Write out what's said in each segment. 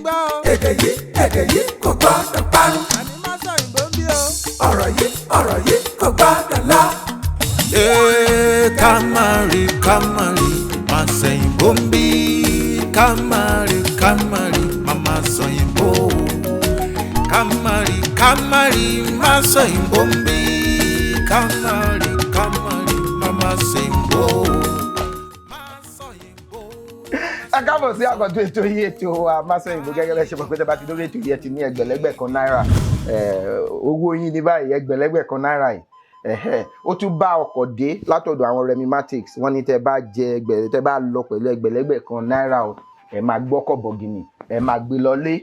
gbọ́ o. èdè yìí kò gbọ́dọ̀ parun. àní má sọ ìbò ń bí o. ọ̀rọ̀ yìí kò gbọ́dọ̀ lọ. Kamari, má sẹ́yìn bóńbí. Kamari, mama sẹ́yìn bó. Kamari, má sẹ́yìn bóńbí. Kamari, mama sẹ́yìn bó. Ẹ káàbọ̀ sí àkọ́tún ètò yìí ètò Masọ̀yìnbó gẹ́gẹ́ bẹ́ẹ̀ ṣe mọ̀ pé tẹ́ bá ti lórí ètò yìí ẹ ti ní ẹgbẹ̀lẹ́gbẹ̀ kan náírà owó yín ní báyìí ẹgbẹ̀lẹ́gbẹ̀ kan náírà yìí ó tún bá ọkọ̀ dé látọ̀dọ̀ àwọn Remimatics wọ́n ní tẹ́ bá lọ pẹ̀lú ẹgbẹ̀lẹ́gbẹ̀ kan náírà o ẹ máa gbọ́kọ̀ bọ̀gìnì ẹ máa gbé lọlé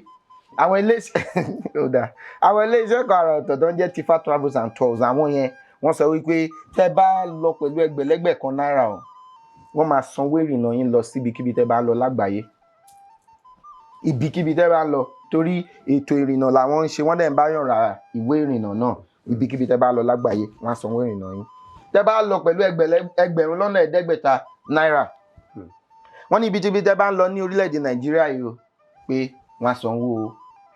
àwọn iléeṣẹ́ kan àrà ọ̀tọ̀ tó ń jẹ́ Tifa Travels and Tours àwọn yẹn wọ́n sọ wípé tẹ́ bá lọ pẹ̀lú ẹgbẹ̀lẹ́gbẹ̀ kan náírà o wọ́n máa sanwó ìrìnnà yín lọ síbikíbi tẹ́ bá lọ lágbàáyé ibikíbi tẹ́ bá lọ torí ètò ìrìnnà làwọn ń ṣe wọ́n dẹ̀ ń bá yàn ra ìwé ìrìnnà náà ibikíbi tẹ́ bá lọ lágbàáyé wọ́n á sanwó ìrìnnà yín tẹ́ bá lọ pẹ̀lú ẹgbẹ̀rún lọ́nà ẹ̀ẹ́dẹ́gbẹ̀ta náírà wọ́n ní ibikíbi tẹ́ bá ń lọ ní orílẹ̀-èdè Nàìjíríà yìí o pé wọ́n á sanwó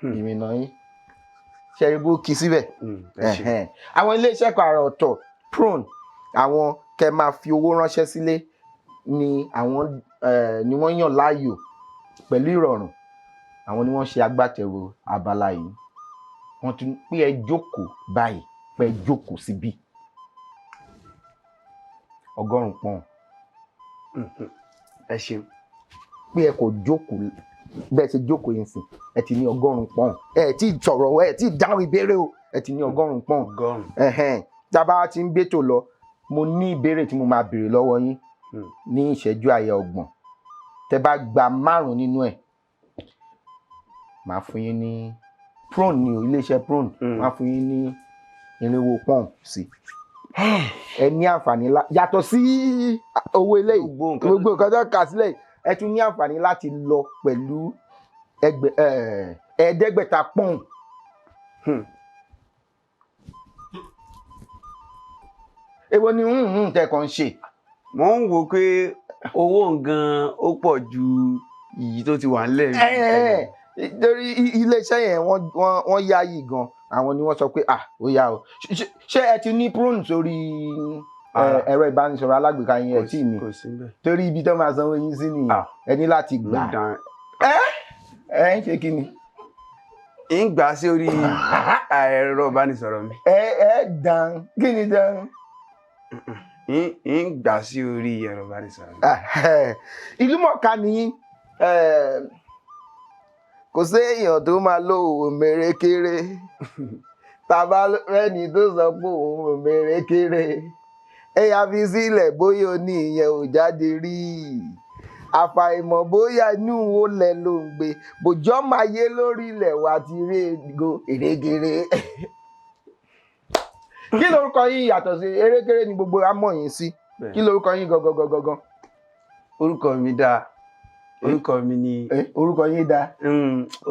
ìrìnnà yín ṣẹ́ríbó kì í síbẹ̀ àwọn iléeṣẹ́ kan àrà ọ̀tọ̀ Prone àwọn kẹ́ máa fi owó ránṣẹ́ sílé ni wọ́n yàn láàyò pẹ̀lú ìrọ̀rùn àwọn ni wọ́n ṣe agbátẹrù abala yìí wọ́n tún pé ẹ jókòó báyìí pé ẹ jókòó síbí 100 pọ́n ẹ ṣeun pé ẹ kò jókòó bẹ́ẹ̀ ṣe jókòó yẹn sìn ẹ ti ní 100 pọ́n ẹ tí sọ̀rọ̀ ẹ tí dáhùn ìbéèrè o ẹ ti ní 100 pọ́n tábà ti ń gbétò lọ mo ní ìbéèrè tí mo máa béèrè lọ́wọ́ yín ní ìṣẹ́jú àyà 30 tẹ́ bá gba 5 nínú ẹ̀ máa fún yín ní Prone ní iléeṣẹ́ Prone máa fún yín ní 400 pọ́n sí ẹ ní àǹfààní yàtọ̀ sí owó ilé gbogbo nǹkan tó kà sílẹ̀ ẹ tún ní àǹfààní láti lọ pẹ̀lú ẹ̀ẹ́dẹ́gbẹ̀ta pọ́n. Èwo ni tẹ̀kàn ń ṣe. mo ń wo pé owó nǹkan ó pọ̀ ju iyì tó ti wà nílẹ̀. torí iléeṣẹ́ yẹn wọ́n yáyì gan àwọn ni wọ́n sọ pé ó yá o ṣé ẹ ti ní Prone sórí ẹ̀rọ ìbánisọ̀rọ̀ alágbèéká yín ẹ̀ tí ni torí ibi tó máa sanwó yín sí nìyẹn ẹ ní láti gbà ń ṣe kí ni. ń gbà sí orí ẹ̀rọ ìbánisọ̀rọ̀ mi. dán kí ni dán. ń gbà sí orí ẹ̀rọ ìbánisọ̀rọ̀ mi. Ìlúmọ̀ọ́ká ni kò séèyàn tó máa lo òun mèrèkéré tàbá rẹ́ni tó sọ pé òun mèrèkéré ẹ̀yà fi sílẹ̀ bóyá o ní ìyẹn ò jáde rí àfàìmọ̀ bóyá inú wo lẹ̀ ló ń gbé bòjọ́ máa yé lórí ilẹ̀ wà ti rí ego èrègèrè. Kí lorúkọ yín yàtọ̀ sí erékeré ni gbogbo amọ̀ yín sí kí lorúkọ yín gangan. Orúkọ mi dáa orúkọ mi ni. Orúkọ yín dáa.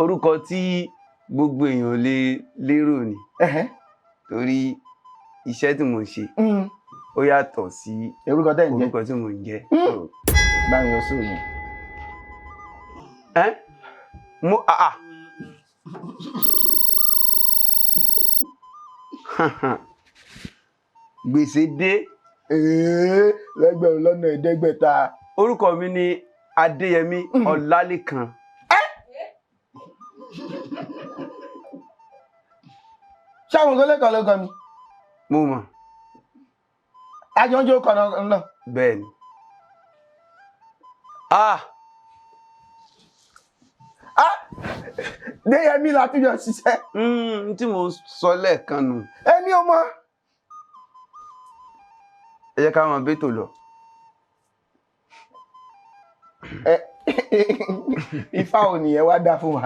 Orúkọ tí gbogbo èèyàn lè lérò ni torí iṣẹ́ tí mo ń ṣe ó yàtọ̀ sí orúkọ tí mo ń jẹ́. báyìí lọ sóòyìn. Gbèsè dé. lẹ́gbẹ̀rún lọ́nà ẹ̀ẹ́dẹ́gbẹ̀ta. Orúkọ mi ni Adéyẹmí Ọlálékan. ṣáwọn olólẹ́kan ló kàn mí. Mo mọ̀. Ajọ́njọ́ kan náà. Bẹ́ẹ̀ ni. Déyẹmí látúnyọ ṣiṣẹ́. Tí mo sọ lẹ́ẹ̀kan nù. Èmi ò mọ̀. Ẹ jẹ́ ká máa bẹ́tò lọ. Ifá ò nìyẹn wá dá fún wa.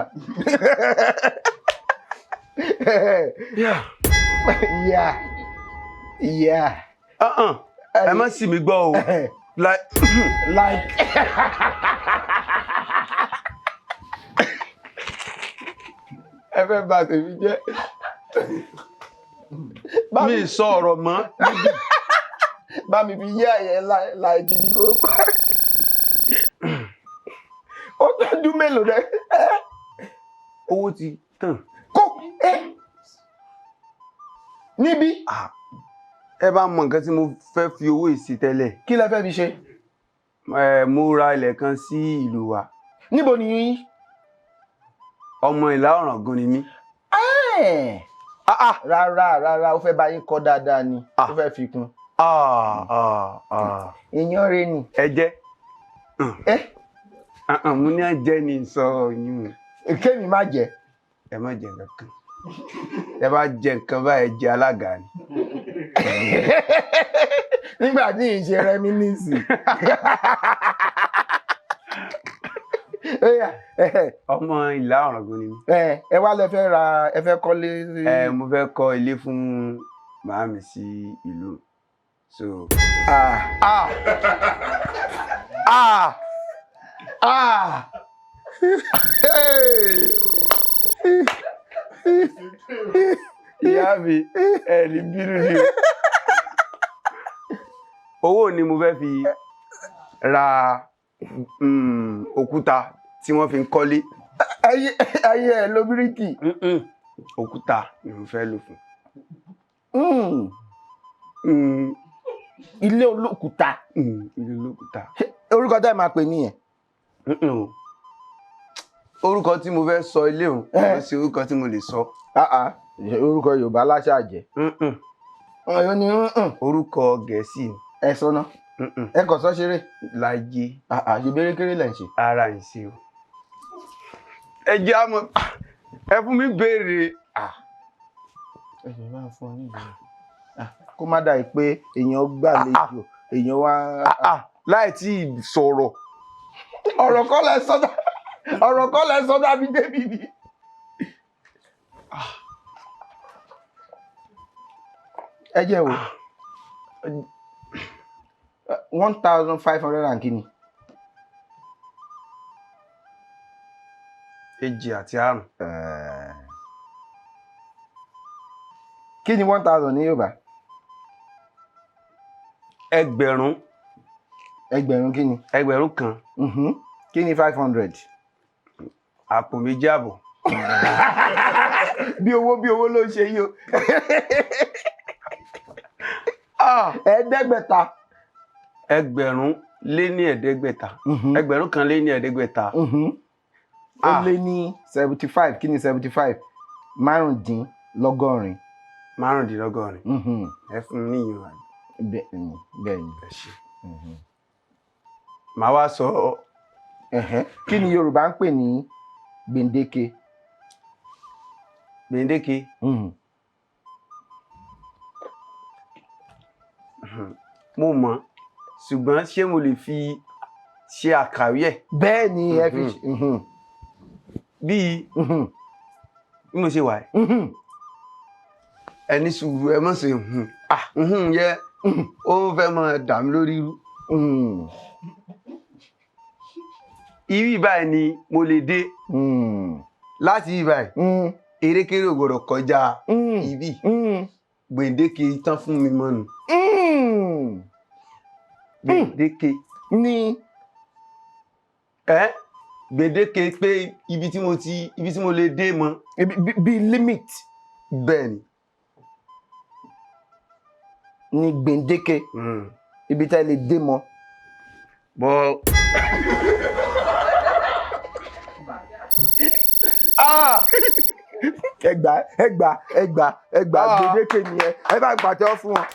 Yeah. Ẹ má sì mí gbọ́ o. Like. Ẹ fẹ́ bà tèmi jẹ́. Mi sọ ọ̀rọ̀ mọ́. Bá mi fi yé àyẹ̀ láìkí ní kó pa. Ó tọ́jú mélòó rẹ̀. owó ti tàn. kó níbí. Ẹ bá mọ nǹkan tí mo fẹ́ fi owó ìsí tẹ́lẹ̀. Kí lẹ fẹ́ fi ṣe? Mo ra ilẹ̀ kan sí ìlú wa. Níbo ni yín? Ọmọ Ìlá Ọ̀ràngún ni mí. Rárá ó fẹ́ bá yín kọ́ dáadáa ni ó fẹ́ fi kún. Èèyàn rẹ ni. Ẹ jẹ́. Mo ní àjẹ́ ni sọ yín. Kémi má jẹ. Ẹ má jẹ nǹkan. Ẹ bá jẹ nǹkan báyìí jẹ alága ni. Nígbà tí ì ṣe rẹ́mínísì. Ọmọ Ìlá Ọ̀ràngún ni mí. Ẹ wá lẹ fẹ́ ra ẹ fẹ́ kọ́lé. Mo fẹ́ kọ́ ilé fún màámi sí ìlú. So. Ìyá mi ẹni bínú ni o. Owó ni mo fẹ́ fi ra òkúta tí wọ́n fi ń kọ́lé. Ayé ẹ̀ ló bíríkì. Òkúta ni mo fẹ́ lò fún. Ilé olókùúta. Ilé olókùúta. Orúkọ tẹ́ ẹ máa pè nìyẹn. Orúkọ tí mo fẹ́ sọ ilé òun kò sí orúkọ tí mo lè sọ. Orúkọ Yorùbá láṣà jẹ́. Ọ̀yọ́ ni. Orúkọ Gẹ̀ẹ́sì ni. Ẹ sọ ná. Ẹ kàn sọ ṣeré. Láyé. Ṣèbéèrè kéré lẹ̀ ń ṣe. Ara ń ṣe o. Ẹ jẹ́ àmọ́ ẹ fún mi béèrè. Ẹ jẹ́ máa fún ọ ní ìbéèrè. Kó má dà pé èèyàn gbàlejò èèyàn wá. Láì tí ì sọ̀rọ̀. Ọ̀rọ̀ kọ́ lẹ sọ́dá bí débi ni. Ẹ jẹ́ wo 1,500 and kini. Èjì àti àrùn. Kí ni 1,000 ní Yorùbá? Ẹgbẹ̀rún. Ẹgbẹ̀rún kí ni? Ẹgbẹ̀rún kan. Kí ni 500? Àpò méjì àbọ̀. Bí owó ló ń ṣe yìí o. Ẹ̀ẹ́dẹ́gbẹ̀ta. Ẹgbẹ̀rún lé ní ẹ̀ẹ́dẹ́gbẹ̀ta. Ẹgbẹ̀rún kan lé ní ẹ̀ẹ́dẹ́gbẹ̀ta. Ó lé ní 75. Kí ni 75? Márùndínlọ́gọ́rin. Márùndínlọ́gọ́rin. Ẹ fún mi níyìn wá. Bẹ́ẹ̀ni. Ẹ ṣé. Màá wá sọ. Kí ni Yorùbá ń pè ní gbèǹdéke? Gbèǹdéke. Mo mọ̀ ṣùgbọ́n ṣé mo lè fi ṣe àkàwé ẹ̀? Bẹ́ẹ̀ ni ẹ fi. Bí mo ṣe wà ẹ́. Ẹni sùúrù ẹ mọ̀ sí yẹ ó fẹ́ máa dà mí lórí irú. Ibi báyìí ni mo lè dé. Láti ibi báyìí erékeré ò gbọdọ̀ kọjá ibi. Gbèǹdéke tán fún mi mọ́nu. Gbèǹdéke ní gbèǹdéke pé ibi tí mo lè dé mọ́. Bí limit. Bẹ́ẹ̀ ni. Ní gbèǹdéke. Ibi tá lè dé mọ́. Bọ́. Ẹgbà gbèdéke nìyẹn. Ẹ bá pàtẹ́wọ́ fún wọn.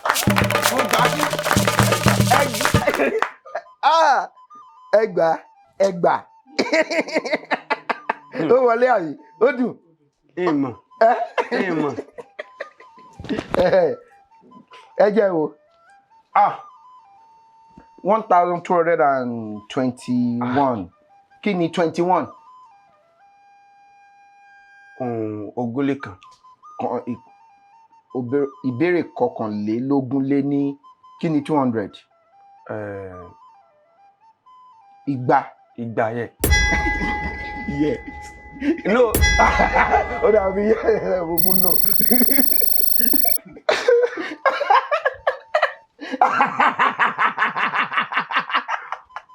Ẹgbà. Ó wọlé àyè ó dùn. Ìmọ̀. Ẹ jẹ́ wo 1,221. Kí ni 21? Ogúnlé kan. Ìbéèrè kọkànlélógún lé ní kí ni 200? Igba yẹ. Yeah. No. Ó dàbí gbogbo náà.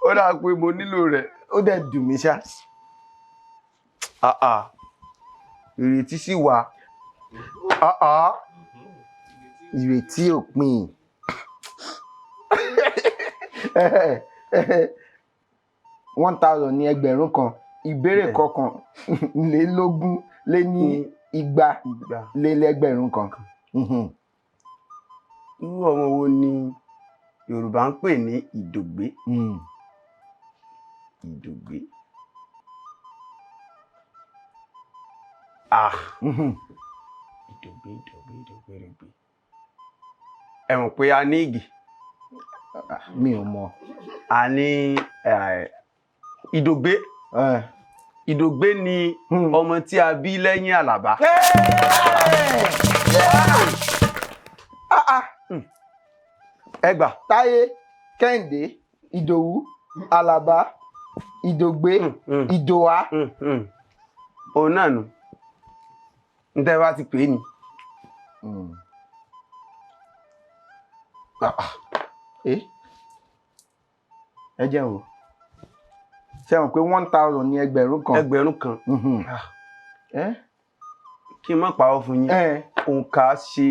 Ó dà pé mo nílò rẹ̀. Ó dẹ̀ dùn mí ṣá. ìrètí sì wà. ìrètí òpin. 1000 ní ẹgbẹ̀rún kan. Ìbéèrè kọkànlélógún lé ní igba lé lẹ́gbẹ̀rún kan. Irú ọmọ wo ni Yorùbá ń pè ní ìdògbé? Ìdògbé. Ìdògbé. Ẹ mọ̀ pé a ní ìgì. Mi ò mọ̀. A ní ìdògbé. Ìdògbé ni ọmọ tí a bí lẹ́yìn Àlàbá. Ẹ gbà. Táyé, Kẹ́hìndé, Ìdòwú, Àlàbá, Ìdògbé, Ìdòwá. Òun náà nù. Ń tẹ́ bá ti pè é ni. Ẹ jẹ́ o. Ṣé mọ̀ pé 1000 ní ẹgbẹ̀rún kan? Ẹgbẹ̀rún kan. Kí n má parọ́ fún yín. Òǹkà ṣe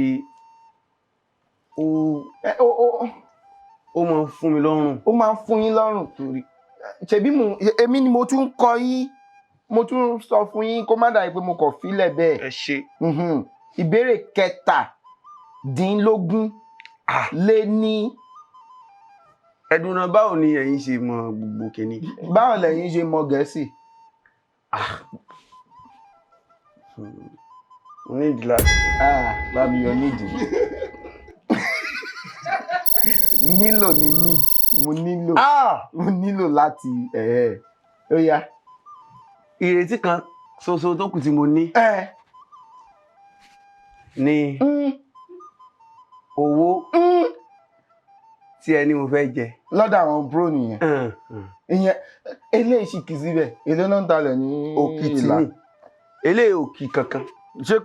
ó máa ń fún mi lọ́rùn. Ó máa ń fún yín lọ́rùn torí ṣebí èmi ni mo tún kọ yín, mo tún sọ fún yín kó má dàbí pé mo kàn fílẹ̀ bẹ́ẹ̀. Ẹ ṣe. Ìbéèrè 17 lé ní. Ẹ̀dùnà báwo ni ẹ̀yin ṣe mọ gbogbo kìíní? Báwo lẹ̀yin ṣe mọ Gẹ̀ẹ́sì? Mo ní ìdílé. Bámi yọ nídìí. Nílò ni need. Mo nílò láti ó yá. Ìrètí kan ṣoṣo tó kù tí mo ní ni owó tí ẹni mo fẹ́ jẹ. Lọ́dọ̀ àwọn bro nìyẹn. Ìyẹn eléyìí sì kì í síbẹ̀. Èlé náà ń talẹ̀ ní Òkìtì ni. Eléyìí òkì kankan. Ṣé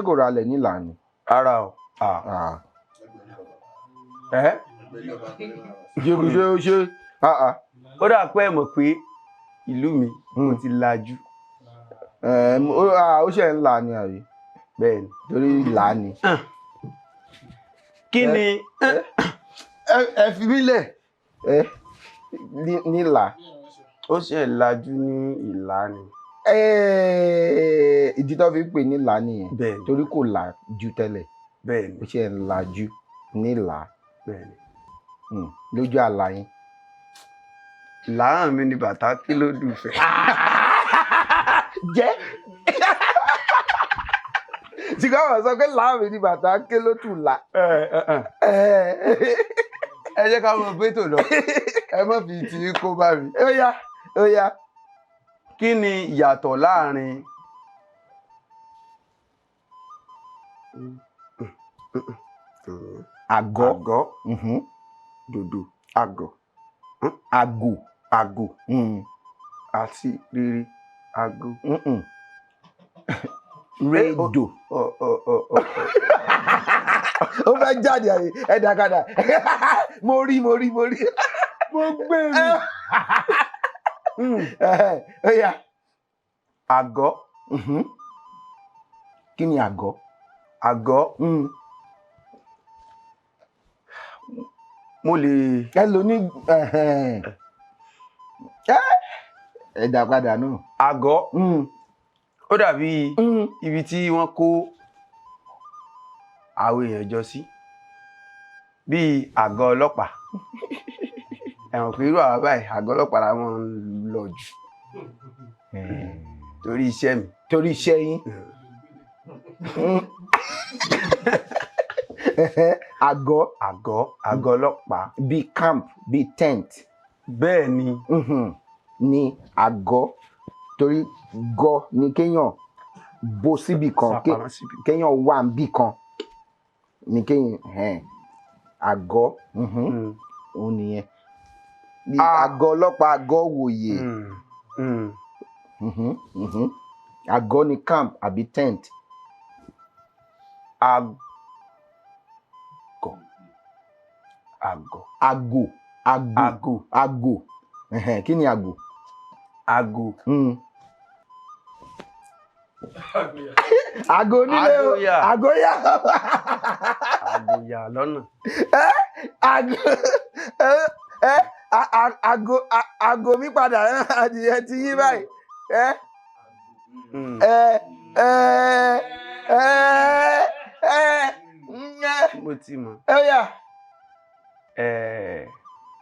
kò ralẹ̀ nílà ni? Ara o. Ṣé ó dà pé ẹ mọ̀ pé ìlú mi mo ti lajú. Ó ṣe ń là ní àrí. Bẹ́ẹ̀ ni. Torí là ni. Kí ni ẹ fi mí lẹ̀ nílà. Ó ṣe lajú ní ìlà ni. Ìdí tó fi pè nílà nìyẹn. Bẹ́ẹ̀ ni. Torí kò là ju tẹ́lẹ̀. Bẹ́ẹ̀ ni. Ó ṣe ń lajú nílà. Bẹ́ẹ̀ ni. Lójú àlá yín. Làárọ̀ mi ni bàtà kí ló dùn fẹ́. Jẹ́. Ṣùgbọ́n àwọn sọ pé làárọ̀ mi ni bàtà kí ló tù là. Ẹ jẹ́ ká mọ pétò lọ. Ẹ má fi ti kó bá mi. Ó yá. Kí ni ìyàtọ̀ láàrin àgọ́, dòdò, àgọ̀, àgò àti rírí àgò? Rédò. Ó fẹ́ jáde àyè ẹ̀dàkadà. Mo rí. Mo gbé mi. Ó yá. Àgọ́. Kí ni àgọ́? Àgọ́. Mo lè. Ẹ lò ní ẹ̀dàkadà náà. Àgọ́. Ó dàbí ibi tí wọ́n kó àwọn èèyàn jọ sí. Bíi àgọ́ ọlọ́pàá. Ẹ̀wọ̀n pé irú àwọn báyìí àgọ́ ọlọ́pàá la wọ́n ń lọ jù. Torí iṣẹ́ mi. Torí iṣẹ́ yín. Àgọ́ ọlọ́pàá. Bíi camp, bíi tent. Bẹ́ẹ̀ ni. Ní àgọ́. Torí gọ́ ni kéèyàn bó síbì kan, kéèyàn wà níbì kan ni kéèyàn àgọ́. Òun nìyẹn. Àgọ́ ọlọ́pàá, àgọ́ òwòye. Àgọ́ ni camp àbí tent. Àgò. Kí ni àgò? Àgò. àgò onílé o àgóyà àgòyà lọ́nà. àgò mi padà adìyẹ ti yí báyìí. Mo ti mọ̀.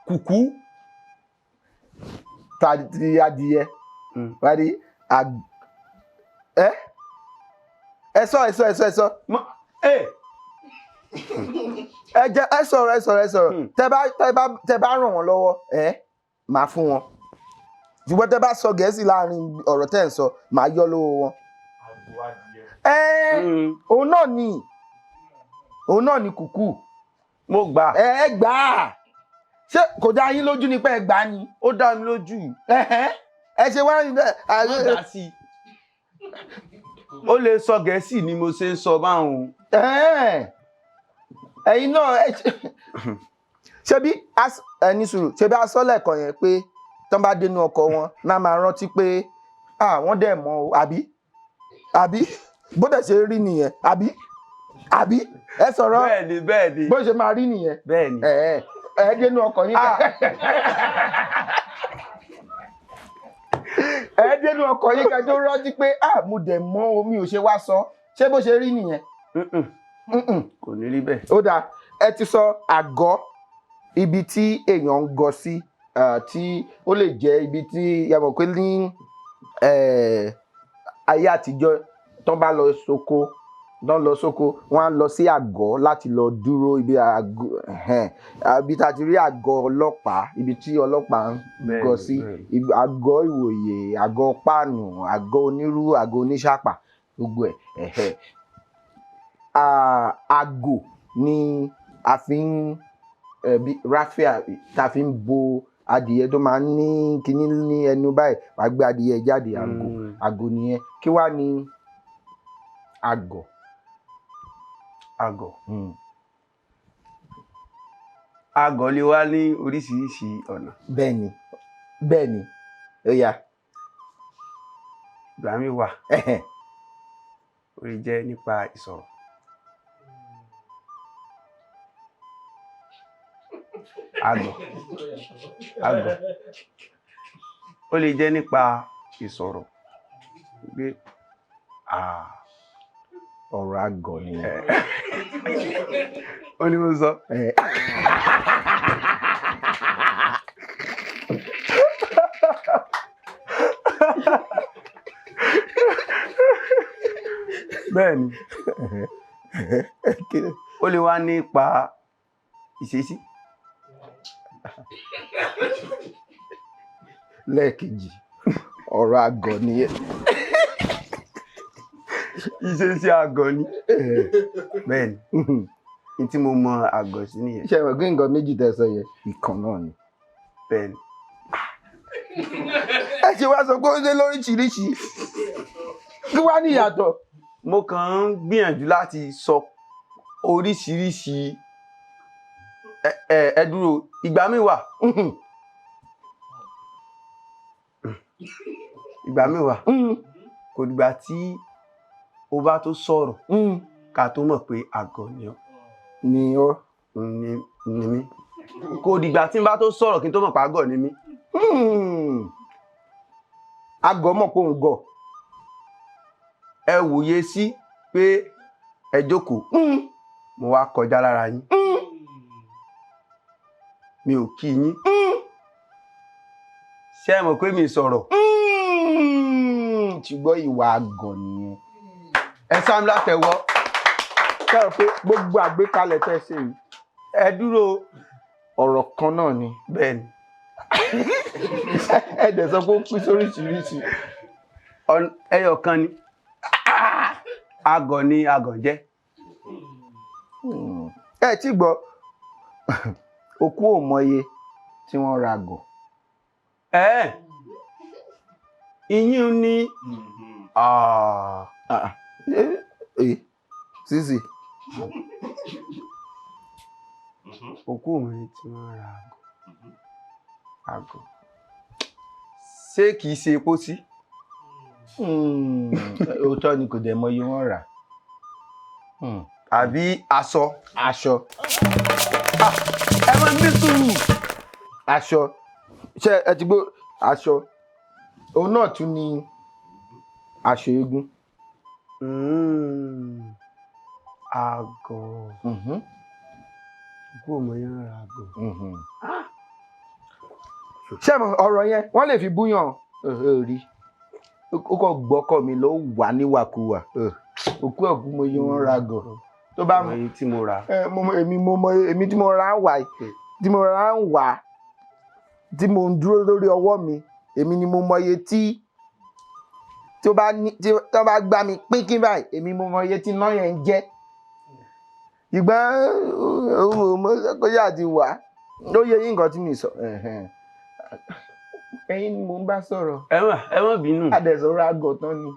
Kùkú. Tàbí adìyẹ. Wádìí ẹ sọ. Ẹ sọ̀rọ̀. Tẹ́ bá ràn wọ́n lọ́wọ́ máa fún wọn. Ṣùgbọ́n tẹ́ bá sọ Gẹ̀ẹ́sì láàrin ọ̀rọ̀ tẹ́ ń sọ máa yọ lọ́wọ́ wọn. Òun náà ni kùkú. Mo gbà. Ẹ gbà á. Ṣé kò dá yín lójú ni pé ẹ gbà ni? Ó dá mi lójú. Ẹ ṣe wá ní bẹ́ẹ̀. Ó lè sọ Gẹ̀ẹ́sì ni mo ṣe ń sọ báwọn. Ẹ̀yin náà ṣebí ẹni sùúrù ṣebí asọ́lẹ̀ kan yẹn pé tán bá dénú ọkọ̀ wọn náà máa rántí pé wọ́n dẹ̀ mọ̀ o àbí bó dẹ̀ ṣe rí nìyẹn àbí ẹ sọ̀rọ̀ bẹ́ẹ̀ni bó ṣe máa rí nìyẹn bẹ́ẹ̀ni ẹ dénú ọkọ̀ yín ẹ dénú ọkọ̀ yín kẹjọ rántí pé mo dẹ̀ mọ̀ o mi ò ṣe wá sọ ṣé bó ṣe rí nìyẹn. Kò ní rí bẹ́ẹ̀. Ó dáa ẹ ti sọ àgọ́ ibi tí èèyàn ń gọ sí tí ó lè jẹ́ ibi tí yàmọ̀ pé ní ayé àtijọ́ tán bá lọ sóko wọ́n á lọ sí àgọ́ láti lọ dúró ibi tá a ti rí àgọ́ ọlọ́pàá ibi tí ọlọ́pàá ń gọ sí àgọ́ ìwòye àgọ́ páànù àgọ́ onírú àgọ́ oníṣàpà gbogbo ẹ̀. Àgò ni a fi ń ráfíà tá a fi ń bo adìyẹ tó máa ń ní kinní ní ẹnu báyìí wàá gbé adìyẹ jáde àgò nìyẹn kí wàá ní àgọ̀. Àgọ̀ lè wá ní oríṣiríṣi ọ̀nà. Bẹ́ẹ̀ni ó yá. Ìgbà mi wà ó lè jẹ́ nípa ìsọ̀rọ̀. Àgọ̀ ó lè jẹ́ nípa ìsọ̀rọ̀ pé ọ̀rọ̀ àgọ̀ ni ó ní mo sọ. Bẹ́ẹ̀ni ó lè wá nípa ìṣesí. Lẹ́ẹ̀kejì ọ̀rọ̀ àgọ̀ nìyẹn. Ìṣesí àgọ̀ ni. Bẹ́ẹ̀ni ní tí mo mọ àgọ̀ sí nìyẹn. Ṣé ìwọ̀n gbé nǹkan méjì tẹ́ sọ yẹn ìkan náà ni. Bẹ́ẹ̀ni. Ẹ ṣe wá sọ pé ó dé lóríṣiríṣi kí wá ní ìyàtọ̀. Mo kàn ń gbìyànjú láti sọ oríṣiríṣi ẹ dúró ìgbà mi wà. Ìgbà mi wà kò dìgbà tí o bá tó sọ̀rọ̀ ká tó mọ̀ pé àgọ̀ ni ọ́. Ni mí. Kò dìgbà tí n bá tó sọ̀rọ̀ kí n tó mọ̀ pé àgọ̀ ni mí. Àgọ̀ mọ̀ pé òun gọ̀. Ẹ wòye sí pé ẹ jókòó mo wá kọjá lára yín mi ò kí yín ṣé ẹ mọ̀ pé mi sọ̀rọ̀. Ṣùgbọ́n ìwà àgọ̀ nìyẹn. Ẹ sáà ń látẹ̀wọ́. Ṣé o pé gbogbo àgbékalẹ̀ tẹ́ ṣe yìí ẹ dúró ọ̀rọ̀ kan náà ni. Bẹ́ẹ̀ni. Ẹ dẹ̀ sọ pé ó pín sóríṣiríṣi. Ẹyọ kan ni àgọ̀ ni àgọ̀ jẹ́. Ẹ tí gbọ́ òkú ò mọye tí wọ́n ra àgọ̀. Ìyín ni sísì. Òkú ò mọye tí wọ́n ra àgọ̀. Ṣé kìí ṣe epo sí? òótọ́ ni kò dẹ̀ mọ iye wọ́n rà. àbí aṣọ. Aṣọ. Ẹ máa ń gbé sùúrù. Aṣọ. Ṣé ẹ ti gbọ́ aṣọ? Òun náà tún ni aṣọ eégún. Àgọ̀. Kú ọmọ yẹn ra àgọ̀. Ṣé mo ọ̀rọ̀ yẹn wọ́n lè fi búyàn rí ó kọ́ gbọ́kọ̀ mi ló wà níwàkuwà òkú ọ̀gùn mo yẹ wọ́n ra àgọ̀ tó bá mọ èyí tí mo rà. èmi tí mo ra ń wà tí mo ra ń wà tí mo ń dúró lórí ọwọ́ mi èmi ni mo mọ iye tí ó bá gbá mi pínkín báyìí èmi mo mọ iye tí iná yẹn ń jẹ́ ìgbà kọjá àti wà ló yẹ yín nǹkan tí mi sọ ẹ̀yin ni mo ń bá sọ̀rọ̀. ẹ má bínú. Adẹ̀sọ̀rọ̀ àgọ̀ tán ni.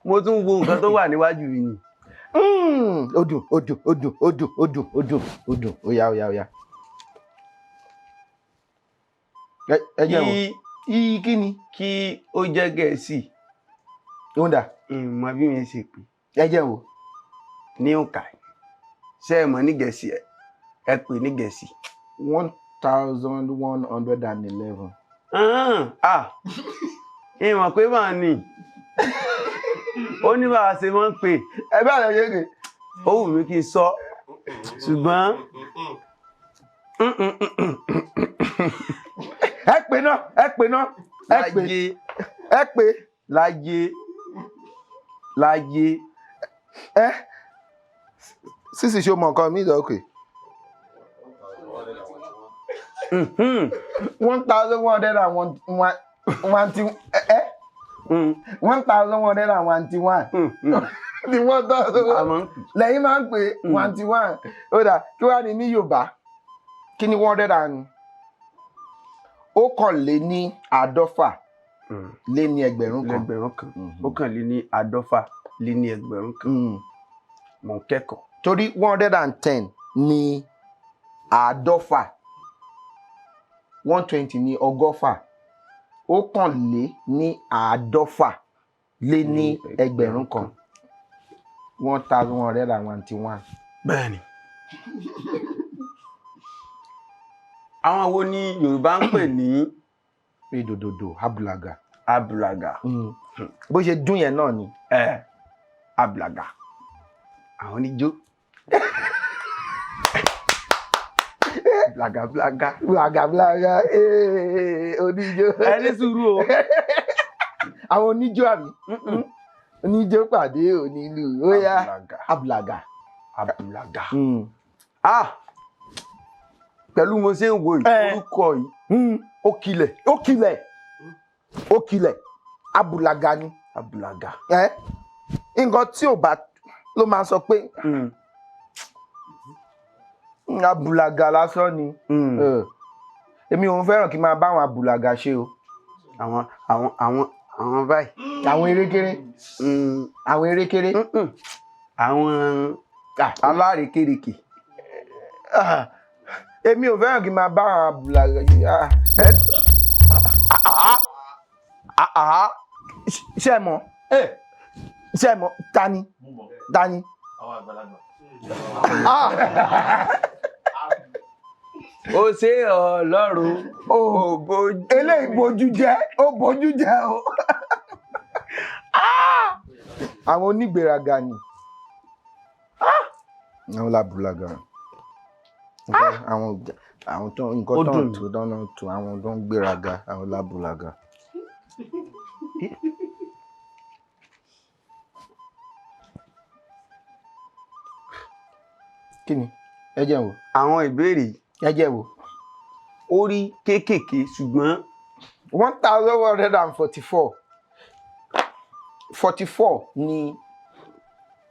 Mo tún wo nǹkan tó wà níwájú yìí ni. Odùn ó yá. Ẹ jẹ́ wọ́n. Kí ni? Kí ó jẹ́ Gẹ̀ẹ́sì. Ó ń dà. Ìmọ̀ bí mi ṣe pè. Ẹ jẹ́ wò. Ní òǹkà. Ṣé ẹ mọ̀ ní Gẹ̀ẹ́sì ẹ pè ní Gẹ̀ẹ́sì. 1111. Ìmọ̀ pé máa ní. Ó ní bá a ṣe máa ń pè. Ẹ bá rẹ̀ yége. Ó wù mí kí n sọ. Ṣùgbọ́n. Ẹ pè náà. Láyé. Sísì ṣe mọ̀ nǹkan mi ìdọ̀ òkè. 1111 lẹ́yìn máa ń pè 121 ó dà kí wàá ní Yorùbá kí ni 100 ọ̀kànléníàádọ́fà lé ní ẹgbẹ̀rún kan. Ọ̀kànléníàádọ́fà lé ní ẹgbẹ̀rún kan. Mo ń kẹ́kọ̀ọ́. Torí 110 ní àádọ́fà 120 ní ọgọ́fà ọ̀kànléníàádọ́fà lé ní ẹgbẹ̀rún kan 1111. Bẹ́ẹ̀ni. Àwọn wo ni Yorùbá ń pè ní ìdòdòdò abùlàgà. Bó ṣe dún yẹn náà ni. Abùlàgà. Àwọn oníjó. Blàgà. Oníjó. Ẹ ní sùúrù o. Àwọn oníjó àbí. Oníjó pàdé onílù. Ó yá abùlàgà. Pẹ̀lú mo ṣe ń wo orúkọ yìí. Ó kilẹ̀. Abùlàgà ni. Abùlàgà. Nǹkan tí ò bá ló máa sọ pé abùlàgà lásán ni. Èmi ò ń fẹ́ràn kí n máa bá àwọn abùlàgà ṣe o. Àwọn báyìí. Àwọn erékeré. Àwọn alárékérekè. Èmi ò fẹ́ràn kí n máa bá àwọn abùlàgà ṣe mọ̀ tani. Àwọn àgbàlagbà. Ó ṣe Ọlọ́run eléyìí bójú jẹ́ o. Àwọn onígbèraga ni. Àwọn làbùlàgà. Àwọn tó nǹkan tó àwọn tó ń gbéraga àwọn làbùlàgà. Kí ni? Ẹ jẹ́ wò. Àwọn ìbéèrè. Ẹ jẹ́ wò. Ó rí kéékèèké ṣùgbọ́n 1144 44 ní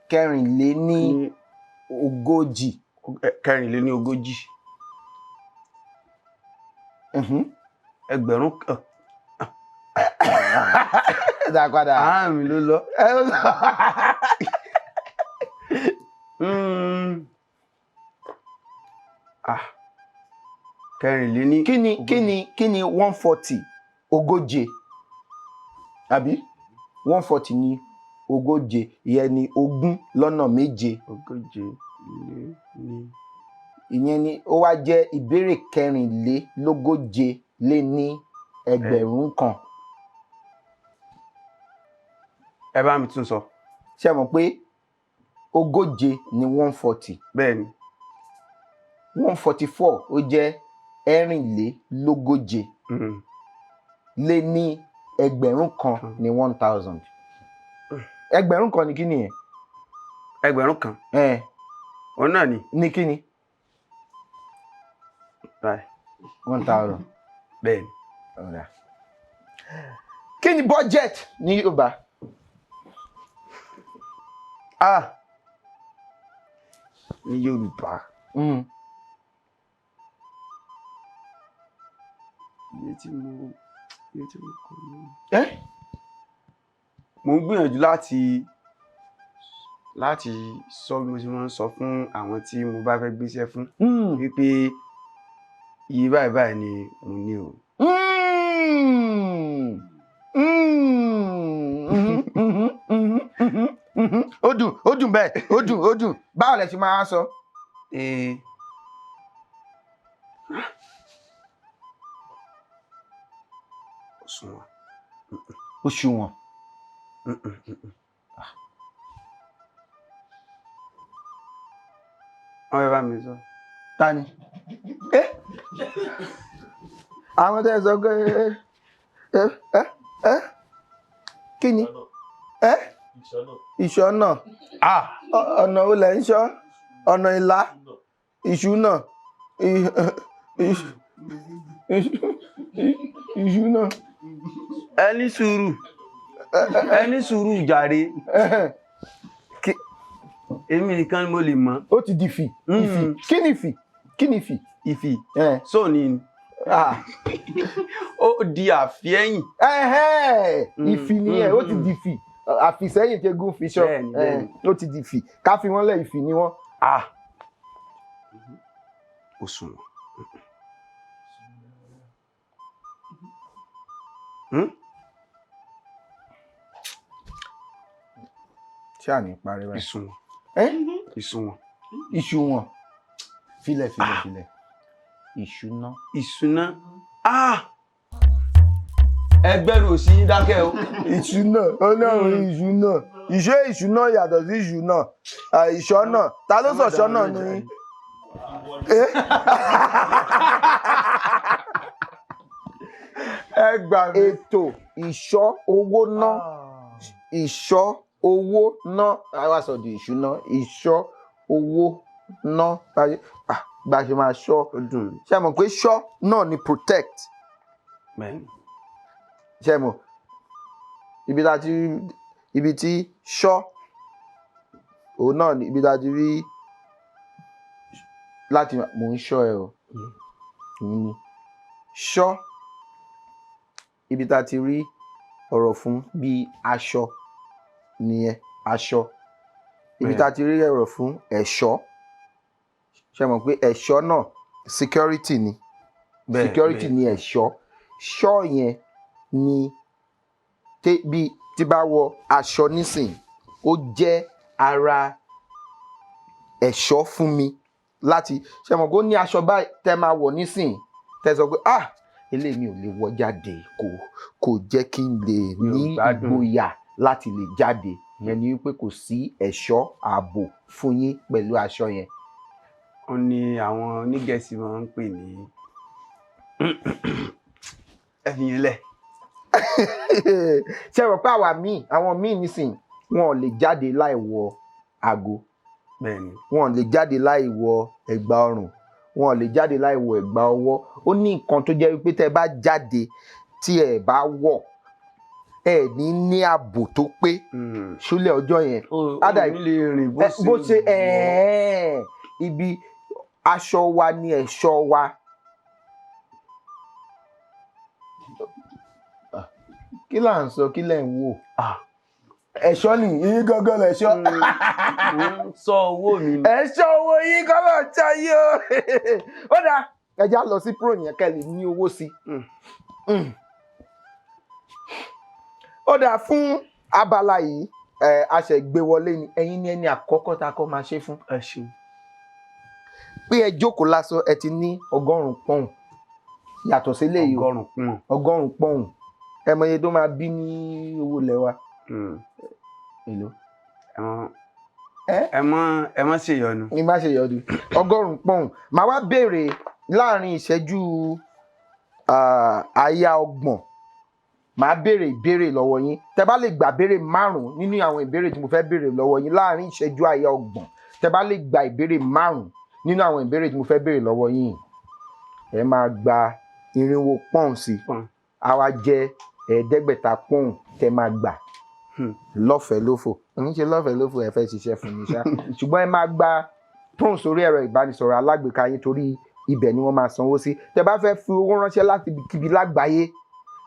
kẹrìnléníogójì. Ẹgbẹ̀rún kan. Dàpadà. Àmì ló lọ. Kẹrìnléní. Kí ni 140 ogóje? àbí 140 ní ogóje ìyẹn ní 20 lọ́nà méje. ogóje lé ní. ìyẹn ni ó wá jẹ́ ìbéèrè 24 lé ní ẹgbẹ̀rún kan. ẹ bá mi tún sọ. ṣé mọ̀ pé ogóje ní 140. bẹ́ẹ̀ni. 144 ó jẹ́ ẹ̀rìnlélógóje lé ní ẹgbẹ̀rún kan ní 1000. ẹgbẹ̀rún kan ní kí nìyẹn? ẹgbẹ̀rún kan. òun náà ni. ní kí ni? 1000. bẹ́ẹ̀ni. kí ni budget ní Yorùbá? ní Yorùbá. iye tí mo kọ ní. mo ń gbìyànjú láti sọ bí mo ṣe máa ń sọ fún àwọn tí mo bá fẹ́ gbéṣẹ́ fún wípé iye báyìí báyìí ni mo ní o. ó dùn bẹ́ẹ̀ ó dùn báwo lẹ ṣe máa sọ. òṣùwọ̀n. wọ́n fẹ́ bá mi sọ. ta ni? àwọn tẹ́ ẹ sọ pé kí ni? ìṣọ́nà. ọ̀nà wo lẹ̀ ń ṣọ́? ọ̀nà ìlà ìṣúná ìṣúná. ẹ ní sùúrù jàre. èmi nìkan ni mo lè mọ̀. ó ti di fì. ìfì kí ni fì? kí ni fì? ìfì sóòní ni. ó di àfihẹ́yìn. ìfì nìyẹn ó ti di fì. àfìsẹ́yìn tegún fi ṣọ ó ti di fì. ká fi wọ́n lẹ̀ ìfì ni wọ́n. òṣùwọ̀n. ṣé àní parí rẹ? ìṣùwọ̀n. ìṣùwọ̀n. filẹ̀. ìṣúná. ẹgbẹ́rún òsì yín dákẹ́ o. ìṣúná ọlọ́run ìṣúná yàtọ̀ sí ìṣúná ìṣọ́nà ta ló sọ ṣọ́nà ni. ètò ìṣọ́ owó ná àwa sọ di ìṣúná ìṣọ́ owó ná bá ṣe máa ṣọ́. ṣé mọ̀ pé ṣọ́ náà ni protect. ṣé mọ̀ ibi tí ṣọ́ òun náà ni ibi tá a ti rí láti mò ń ṣọ́ ẹ o ní ṣọ́ ibi tá a ti rí ọ̀rọ̀ fún bíi aṣọ nìyẹn aṣọ ibi tá a ti rí ọ̀rọ̀ fún ẹ̀ṣọ́. ṣé mọ̀ pé ẹ̀ṣọ́ náà security ni security ni ẹ̀ṣọ́. ṣọ́ yẹn ni bí tí bá wọ aṣọ nísìn ó jẹ́ ara ẹ̀ṣọ́ fún mi láti ṣé mọ̀ pé ó ní aṣọ báyìí tẹ́ máa wọ̀ nísìn tẹ́ sọ pé eléyìí mi ò lè wọ jáde kò jẹ́ kí n lè ní ìgboyà láti lè jáde. ìyẹn ni wípé kò sí ẹ̀ṣọ́ ààbò fún yín pẹ̀lú aṣọ yẹn. ó ní àwọn onígẹ̀ẹ́sì máa ń pè ní ẹ̀fìyìnlẹ̀. ṣé rò pé àwọn míì nísìn wọn ò lè jáde láì wọ aago. bẹ́ẹ̀ni. wọn ò lè jáde láì wọ ẹ̀gbà ọrùn wọn ò lè jáde láì wọ ẹ̀gbà ọwọ́. ó ní nǹkan tó jẹ́ wípé tẹ́ bá jáde tí ẹ bá wọ̀ ẹ ní ààbò tó pé ṣúlẹ̀ ọjọ́ yẹn. mi lè rìn bó ṣe ibi aṣọ wa ni ẹ̀ṣọ́ wa. kí là ń sọ kí lẹ̀ ń wò? ẹ̀ṣọ́ ni yín gángan lẹ̀ṣọ́. sọ owó mi ni. ẹ̀ṣọ́ owó yín gángan jayé o. ó dáa ẹja lọ sí pro yẹn kẹ́ lè ní owó sí. ó dáa fún abala yìí a ṣe gbé wọlé ni ẹ̀yin ni ẹni àkọ́kọ́ tá a kọ́ máa ṣe fún. ẹ ṣeun. pé ẹ jókòó lásán ẹ ti ní 100 pọ́ùn yàtọ̀ sí eléyìí 100 pọ́ùn ẹ mọ iye tó máa bí ní owó lẹ́wà. èlò. ẹ má ṣe yọnu. ní má ṣe yọnu 100 pọ́ùn màá wá béèrè láàrin ìṣẹ́jú àáyá 30 màá béèrè ìbéèrè lọ́wọ́ yín tẹ́ bá lè gba ìbéèrè 5 nínú àwọn ìbéèrè tí mo fẹ́ béèrè lọ́wọ́ yín láàrin ìṣẹ́jú àáyá 30 tẹ́ bá lè gba ìbéèrè 5 nínú àwọn ìbéèrè tí mo fẹ́ béèrè lọ́wọ́ yín ẹ máa gba 400 pọ́ùn sí á wá jẹ́ 500 pọ́ùn tẹ́ máa gbà lọ́fẹ̀ẹ́ lófò ń ṣe lọ́fẹ̀ẹ́ lófò ẹ fẹ́ ṣiṣẹ́ fún mi ṣá ṣùgbọ́n ẹ máa gba pọ́ùn sórí ẹ̀rọ ìbánisọ̀rọ̀ alágbèéká yín torí ibẹ̀ ni wọ́n máa sanwó sí tẹ́ bá fẹ́ fi owó ránṣẹ́ láti ibikíbi lágbàáyé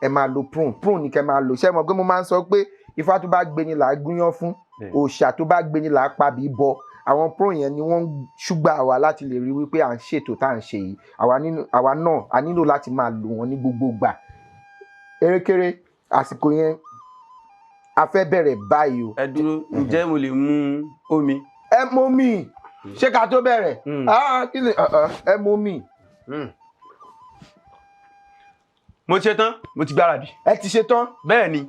ẹ máa lo prune ní kẹ́ máa lò ṣé mọ̀ pé mo máa ń sọ pé ifá tó bá gbé ni là á gúnyán fún òòṣà tó bá gbé ni là á pabì bọ àwọn prune yẹn ni wọ́n ń ṣúgbà wa láti lè rí wípé à ń ṣètò tá à ń ṣe yìí àwa náà a nílò láti máa lò wọ́n ní gbogbo gbà erékeré àsìkò yẹn a fẹ́ bẹ̀rẹ̀ báyìí o. ẹ dúró ǹjẹ́ mo lè mú omi. ẹ mú mi ṣé ká tó bẹ̀rẹ̀ ẹ mú mi. mo ti ṣe tán mo ti gbáradì. ẹ ti ṣe tán. bẹ́ẹ̀ ni.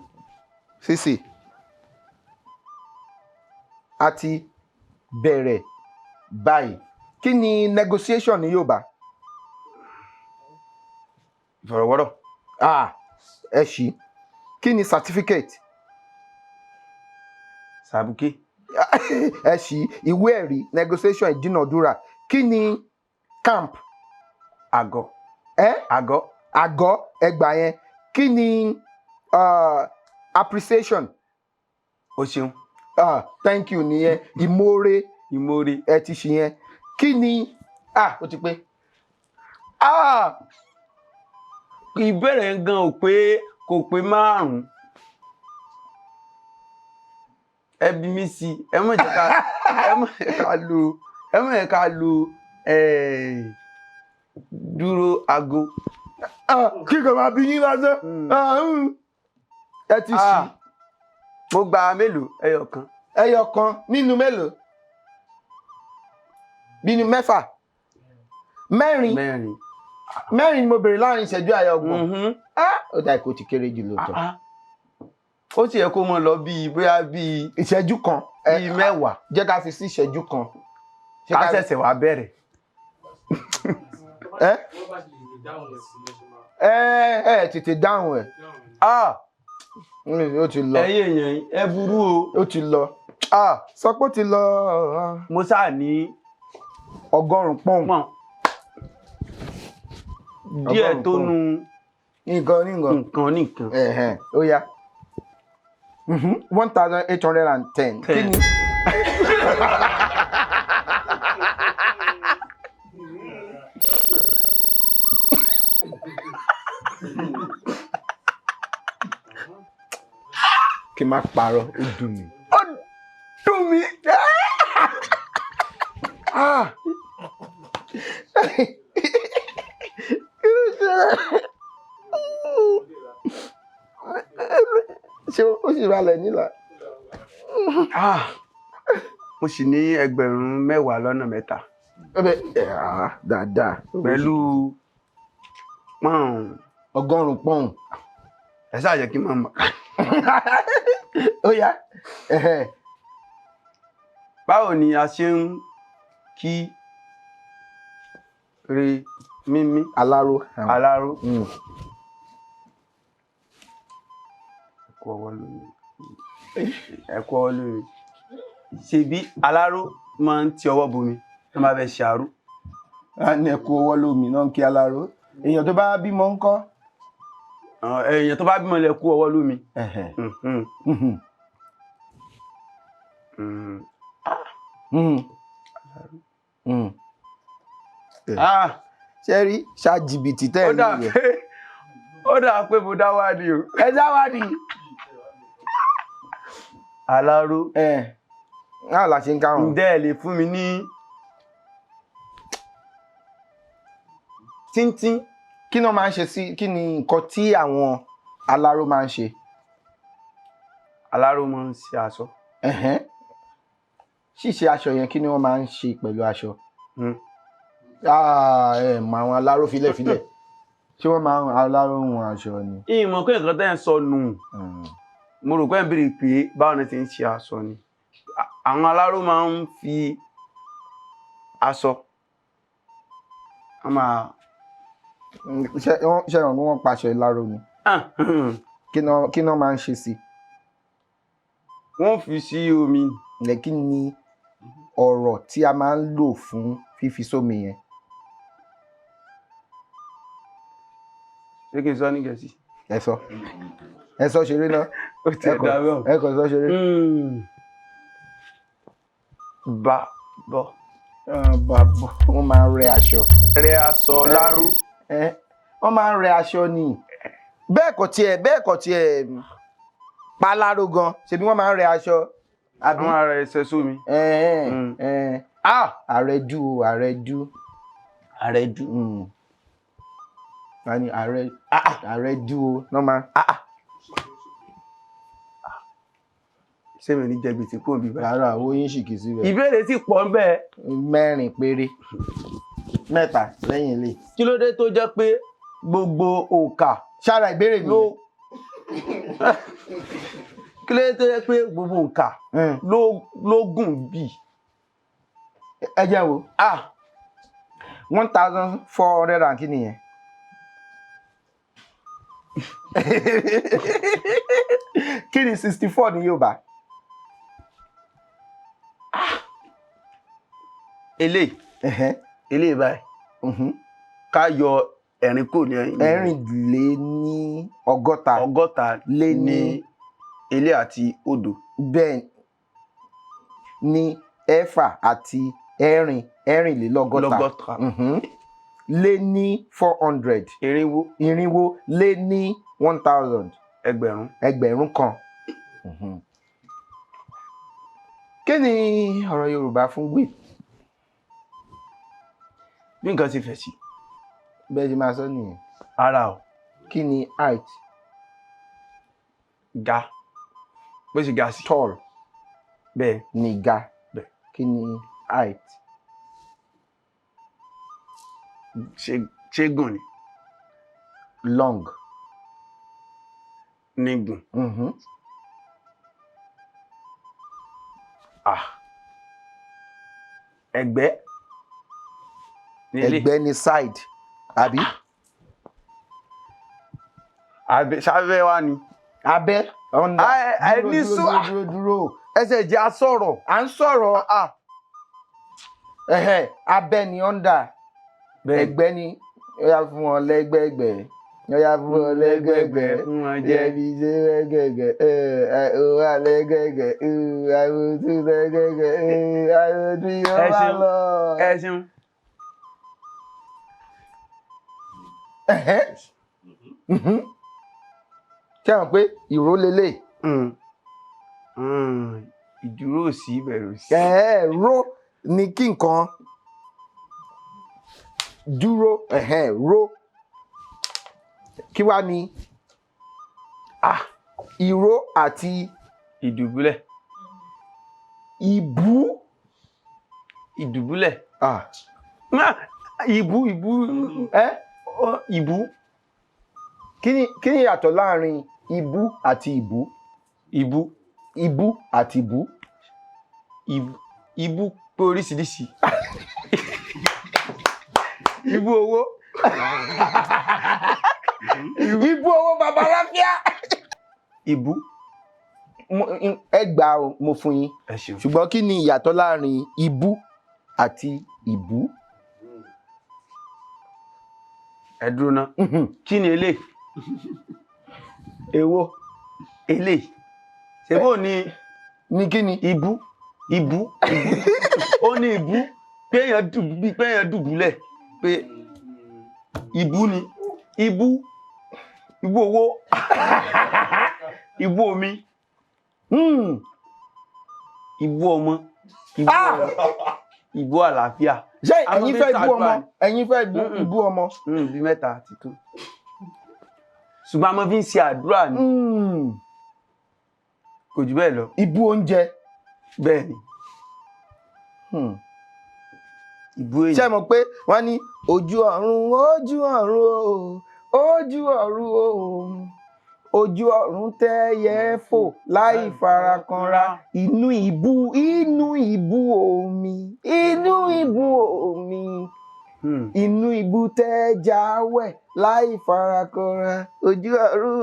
sísè a ti bẹ̀rẹ̀ báyìí kí ni negotiation ní Yorùbá. ìfọ̀rọ̀wọ́rọ̀. ẹ ṣí kí ni certificate. sàbùké. ẹ ṣí ìwé ẹ̀rí negotiation ìdúnàdúrà kí ni camp. àgọ́. àgọ́. àgọ́ ẹgbà yẹn kí ni appreciation. o ṣeun. thank you nìyẹn ìmoore. ìmoore. ẹ ti ṣe yẹn kí ni ó ti pé. ìbéèrè gan ò pé kò pé 5. ẹ bí mi sí ẹ mọ̀ jẹ́ ká lo dúró aago. kíkọ máa bí yín lásán ẹ ti ṣí. mo gba mélòó ẹyọkan. ẹyọkan nínú mélòó nínú 4. 4 ni mo béèrè láàrin ìṣẹ́jú àáyá 30. ó dà kó ti kéré jù lóòótọ́. ó ti yẹ kó mọ lọ bóyá ìṣẹ́jú kan bíi 10. jẹ́ ká fi sí ìṣẹ́jú kan. ká ṣẹ̀ṣẹ̀ wá bẹ̀rẹ̀. tètè dáhùn ẹ̀. ó ti lọ. ẹyẹ yẹn ẹ burú o. ó ti lọ. sọ pé ó ti lọ. mo sáà ní 100 pọ́ùn. díẹ̀ tó nu. nǹkan. ó yá. 1810. kí ni. kí n má parọ́ ó dùn mí. ó dùn mí. ṣé ó sì ralẹ̀ nílà. mo sì ní 10,000 lọ́nà 3. dáadáa. pẹ̀lú pọ́ùn. 100 pọ́ùn. ẹ ṣáà jẹ́ kí n máa mọ̀. ó yá. báwo ni a ṣe ń kí re mímí. aláró. ẹ kú ọwọ́ lórí. ṣebí aláró máa ń ti ọwọ́ bomi tó máa fẹ́ ṣàrú. a ní ẹ kú ọwọ́ lómi náà kí aláró. èèyàn tó bá bímọ ńkọ́. èèyàn tó bá bímọ lẹ kú ọwọ́ lómi. ṣe rí ṣáàjìbìtì tẹ́ ẹ̀ ní rẹ̀. ó dà pé mo dá wádìí o. ẹ dá wádìí. aláró. náà la ṣe ń káwọn. ǹjẹ́ ẹ lè fún mi ní tíntín. kí ni wọ́n máa ń ṣe sí kí ni nǹkan tí àwọn aláró máa ń ṣe. aláró máa ń ṣe aṣọ. Ṣíṣe aṣọ yẹn kí ni wọ́n máa ń ṣe pẹ̀lú aṣọ? Ẹ mọ àwọn aláró filẹ̀filẹ̀ ṣé wọ́n máa ń aláró hun aṣọ ni? Ìmọ̀ pé nǹkan tẹ́ ń sọ nù. Mo rò pé ń béèrè pé báwo ni ti ń ṣe aṣọ ni. Àwọn aláró máa ń fi aṣọ wọ́n máa. Ṣé ìrànwọ́ wọn paṣọ ìláró ni? Kí náà máa ń ṣe sí? Wọ́n fi sí omi. Kí ni ọ̀rọ̀ tí a máa ń lò fún fífi sómi yẹn? Ṣé kí n sọ ní Gẹ̀ẹ́sì? Ẹ sọ ṣeré náà. Ó ti ẹ̀ dá bẹ́ẹ̀. Ẹ kò sọ ṣeré. Bàbọ̀. Wọ́n máa ń rẹ aṣọ. Rẹ aṣọ láró. Wọ́n máa ń rẹ aṣọ ni. Bẹ́ẹ̀ kọ́ tiẹ̀ paláró gan. Ṣebí wọ́n máa ń rẹ aṣọ. Wọ́n máa rẹ ẹsẹ̀ sómi. Àrẹ̀dú. Wọ́n ní àrẹ̀dú o. Nọ́mà. Ṣé mi ní jẹ̀bi tí kò bí bá? Rárá, owó yín ṣì kì í sí rẹ̀. Ìbéèrè sì pọ̀ ń bẹ́ẹ̀. 4 péré. 3 lẹ́yìn ilé. Kí ló dé tó jẹ́ pé gbogbo òǹkà ṣára ìbéèrè mi kí ló dé tó jẹ́ pé gbogbo òǹkà ló gùn bí? Ẹ jẹ́ wo 1400 and kí nìyẹn? Kí ni 64 ní Yorùbá? Eléyìí báyìí. Ká yọ ẹ̀rin kò ní ẹ̀yìn. 450. 150 lé ní ilé àti odò. Bẹ́ẹ̀ ni 6 àti 450. Lé ní 400. Irinwó lé ní 1000. Ẹgbẹ̀rún kan. Kí ni ọ̀rọ̀ Yorùbá fún gbè? Bí nǹkan ti fẹ̀ sí. Bẹ́ẹ̀ ṣe máa sọ nìyẹn. Ara o. Kí ni height? Ga. Bó ṣe ga sí. Tall. Bẹ́ẹ̀ ni ga. Bẹ́ẹ̀. Kí ni height? Ṣé gùn ni? Long. Ní gùn. Ẹ̀gbẹ́. Ẹ̀gbẹ́ ni side. Àbí? Ṣáfẹ́ wá ni. Abẹ́. Dúró. Ẹsẹ̀ jẹ́ asọ̀rọ̀. À ń sọ̀rọ̀. Abẹ́ ni under. Ẹ̀gbẹ́ ni ó yá fún wọn lẹ́gbẹ̀ẹ́gbẹ́. Jẹ̀bi ṣe lẹ́gẹ̀gẹ̀. Ó wà lẹ́gẹ̀gẹ̀. Àwòtú lẹ́gẹ̀gẹ̀. Àwòtú yóò wá lọ. Ẹ ṣeun. Ṣé àwọn pé ìró lélẹ̀? Ìdúró sí ìbẹ̀rù sí. Ró ni kí nǹkan dúró. Ró. Kí wá ni ìró àti ìdùbúlẹ̀? Ìdùbúlẹ̀. Ìbú. Kí ni ìyàtọ̀ láàrin ìbú àti ìbú? Ìbú àti ìbú. Ìbú pé oríṣiríṣi. Ìbú owó. Ìbú owó bàbá ráfíà. Ìbú. Ẹ gbà mo fún yín. Ẹ ṣeun. Ṣùgbọ́n kí ni ìyàtọ̀ láàrin ìbú àti ìbú? Ẹ dúró ná. Kí ni eléyìí? Èwo? Eléyìí. Ṣé bó ni kí ni? Ìbú. Ó ní ìbú pé èèyàn dùbúlẹ̀ pé ìbú ni. Ìbú owó. Ìbú omi. Ìbú ọmọ. Ìbú àlàáfíà. Ṣé ẹ̀yin fẹ́ ìbú ọmọ? Ẹ̀yin fẹ́ ìbú ọmọ? Bí 3 ti tó. Ṣùgbọ́n a máa fi ń ṣe àdúrà ni. kò jù bẹ́ẹ̀ lọ. ibú oúnjẹ. bẹ́ẹ̀ ni. ibú èyí. ṣé mọ̀ pé wọ́n ní ojú ọ̀run ojú ọ̀run tẹ́yẹ fò láì farakanra inú ibú omi inú ibú tẹ́já wẹ̀ láì farakanra ojú ọ̀run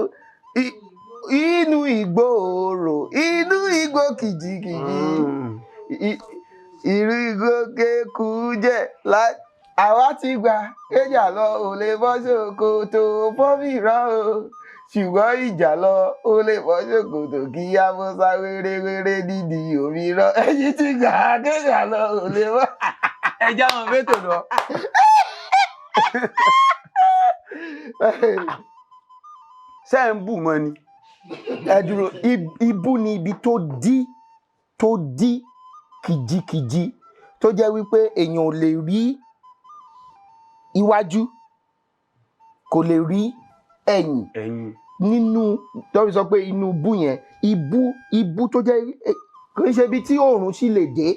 inú igbó oró inú igbó kìjikìji ìrú igbó kéku jẹ àwa ti gbà kéjà lọ ò lè bọ́ ṣòkòtò fọ́mìíràn o ṣùgbọ́n ìjà lọ ó lè bọ́ ṣòkòtò kí á bọ́ sá wéréwéré nídìí òmíràn ẹ̀yin ti gbà kéjà lọ ò lè bọ́. ẹja wọn fẹtò lọ. ṣé ń bù mọ́ ni. ẹ dúró ibú ni ibi tó dí kìjikìji tó jẹ́ wípé èèyàn ò lè rí iwájú kò lè rí ẹ̀yìn nínú tó fi sọ pé inú ibú yẹn ibú tó jẹ́ kò ń ṣe ibi tí oòrùn sì lè dé